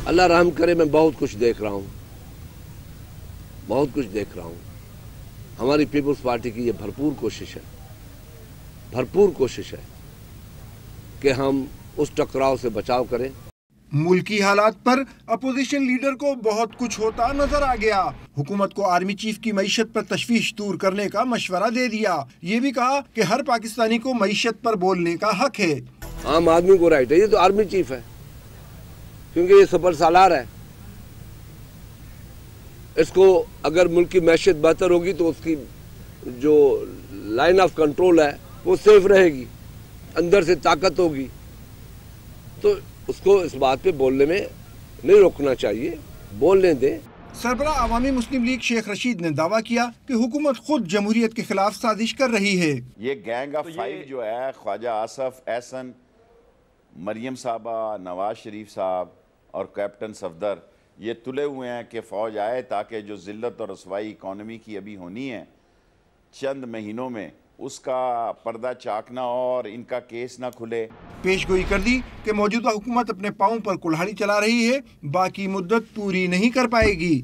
اللہ रहम करे, मैं बहुत कुछ देख रहा हूँ, बहुत कुछ देख रहा हूँ। हमारी पीपल्स पार्टी की ये भरपूर कोशिश है कि हम उस टकराव से बचाव करें। मुल्की हालात पर अपोजिशन लीडर को बहुत कुछ होता नजर आ गया। हुकूमत को आर्मी चीफ की मईशत पर तशवीश दूर करने का मशवरा दे दिया। ये भी कहा कि हर पाकिस्तानी को मईशत पर बोलने का हक है। आम आदमी को राइट है, ये तो आर्मी चीफ है क्योंकि ये सुपर सालार है। इसको अगर मुल्क की मैशियत बेहतर होगी तो उसकी जो लाइन ऑफ कंट्रोल है वो सेफ रहेगी, अंदर से ताकत होगी, तो उसको इस बात पे बोलने में नहीं रोकना चाहिए, बोलने दें। सरबराह अवामी मुस्लिम लीग शेख रशीद ने दावा किया कि हुकूमत खुद जमहूरियत के खिलाफ साजिश कर रही है। ये गैंग ऑफ फाइव जो है, ख्वाजा आसफ, एहसन, मरियम साहबा, नवाज शरीफ साहब और कैप्टन सफदर, ये तुले हुए हैं कि फ़ौज आए ताकि जो ज़िल्लत और रसवाई इकॉनमी की अभी होनी है चंद महीनों में, उसका पर्दा चाकना और इनका केस ना खुले। पेशगोई कर दी कि मौजूदा हुकूमत अपने पाँव पर कुल्हाड़ी चला रही है, बाकी मुद्दत पूरी नहीं कर पाएगी।